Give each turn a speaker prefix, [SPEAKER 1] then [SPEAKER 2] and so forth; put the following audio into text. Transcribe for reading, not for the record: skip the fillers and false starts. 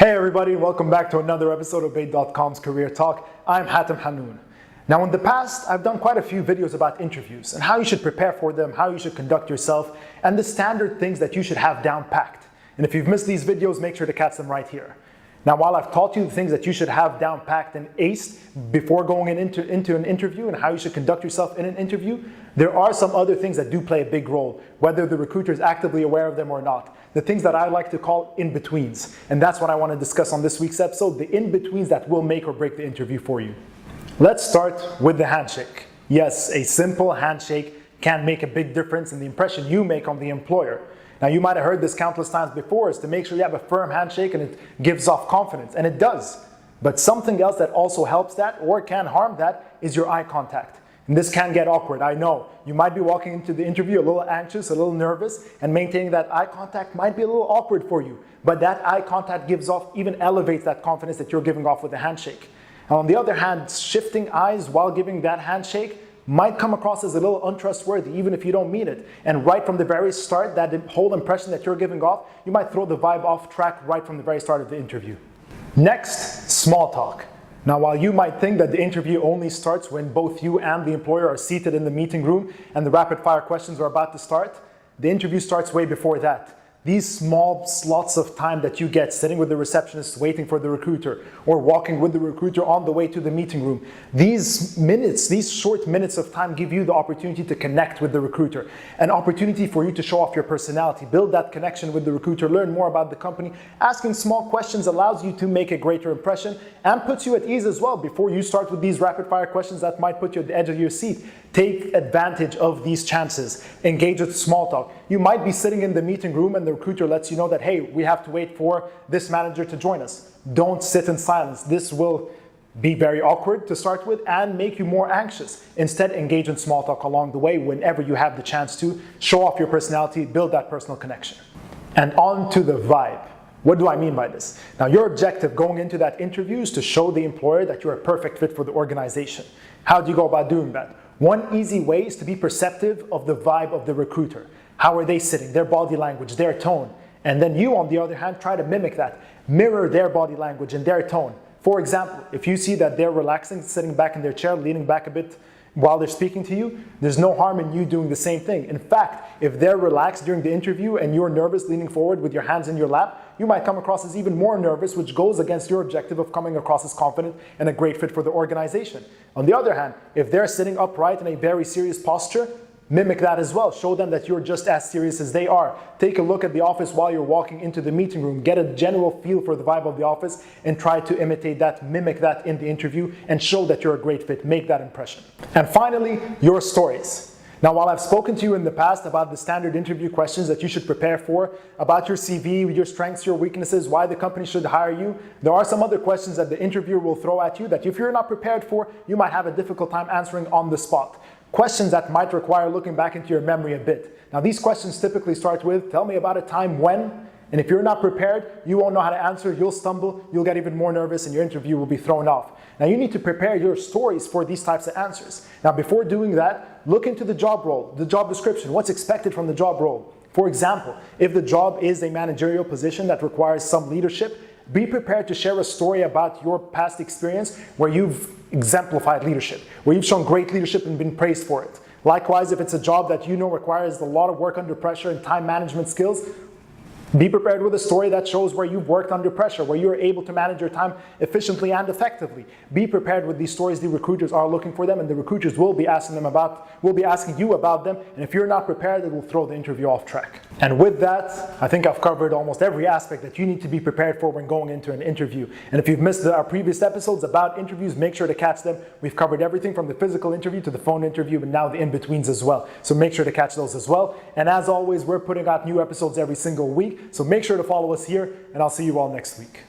[SPEAKER 1] Hey everybody, welcome back to another episode of Bayt.com's Career Talk. I'm Hatem. Now in the past, I've done quite a few videos about interviews and how you should prepare for them, how you should conduct yourself, and the standard things that you should have down packed. And if you've missed these videos, make sure to catch them right here. Now, while I've taught you the things that you should have down packed and aced before going into an interview and how you should conduct yourself in an interview, there are some other things that do play a big role, whether the recruiter is actively aware of them or not. The things that I like to call in-betweens. And that's what I want to discuss on this week's episode, the in-betweens that will make or break the interview for you. Let's start with the handshake. Yes, a simple handshake can make a big difference in the impression you make on the employer. Now, you might have heard this countless times before, is to make sure you have a firm handshake and it gives off confidence, and it does. But something else that also helps that or can harm that is your eye contact. And this can get awkward, I know. You might be walking into the interview a little anxious, a little nervous, and maintaining that eye contact might be a little awkward for you. But that eye contact gives off, even elevates that confidence that you're giving off with the handshake. And on the other hand, shifting eyes while giving that handshake might come across as a little untrustworthy, even if you don't mean it. And right from the very start, that whole impression that you're giving off, you might throw the vibe off track right from the very start of the interview. Next, small talk. Now, while you might think that the interview only starts when both you and the employer are seated in the meeting room and the rapid fire questions are about to start, the interview starts way before that. These small slots of time that you get sitting with the receptionist waiting for the recruiter or walking with the recruiter on the way to the meeting room, these minutes, these short minutes of time give you the opportunity to connect with the recruiter, an opportunity for you to show off your personality, build that connection with the recruiter, learn more about the company. Asking small questions allows you to make a greater impression and puts you at ease as well before you start with these rapid fire questions that might put you at the edge of your seat. Take advantage of these chances. Engage with small talk. You might be sitting in the meeting room and the recruiter lets you know that, hey, we have to wait for this manager to join us. Don't sit in silence. This will be very awkward to start with and make you more anxious. Instead, engage in small talk along the way whenever you have the chance to. Show off your personality, build that personal connection. And on to the vibe. What do I mean by this? Now, your objective going into that interview is to show the employer that you're a perfect fit for the organization. How do you go about doing that? One easy way is to be perceptive of the vibe of the recruiter. How are they sitting, their body language, their tone. And then you, on the other hand, try to mimic that. Mirror their body language and their tone. For example, if you see that they're relaxing, sitting back in their chair, leaning back a bit while they're speaking to you, there's no harm in you doing the same thing. In fact, if they're relaxed during the interview and you're nervous leaning forward with your hands in your lap, you might come across as even more nervous, which goes against your objective of coming across as confident and a great fit for the organization. On the other hand, if they're sitting upright in a very serious posture, mimic that as well. Show them that you're just as serious as they are. Take a look at the office while you're walking into the meeting room. Get a general feel for the vibe of the office and try to imitate that, mimic that in the interview and show that you're a great fit. Make that impression. And finally, your stories. Now, while I've spoken to you in the past about the standard interview questions that you should prepare for, about your CV, your strengths, your weaknesses, why the company should hire you, there are some other questions that the interviewer will throw at you that if you're not prepared for, you might have a difficult time answering on the spot. Questions that might require looking back into your memory a bit. Now, these questions typically start with, tell me about a time when, and if you're not prepared, you won't know how to answer, you'll stumble, you'll get even more nervous, and your interview will be thrown off. Now, you need to prepare your stories for these types of answers. Now, before doing that, look into the job role, the job description, what's expected from the job role. For example, if the job is a managerial position that requires some leadership, be prepared to share a story about your past experience where you've exemplified leadership, where you've shown great leadership and been praised for it. Likewise, if it's a job that you know requires a lot of work under pressure and time management skills, be prepared with a story that shows where you've worked under pressure, where you're able to manage your time efficiently and effectively. Be prepared with these stories. The recruiters are looking for them, and the recruiters will be asking you about them. And if you're not prepared, it will throw the interview off track. And with that, I think I've covered almost every aspect that you need to be prepared for when going into an interview. And if you've missed our previous episodes about interviews, make sure to catch them. We've covered everything from the physical interview to the phone interview, and now the in-betweens as well. So make sure to catch those as well. And as always, we're putting out new episodes every single week. So make sure to follow us here, and I'll see you all next week.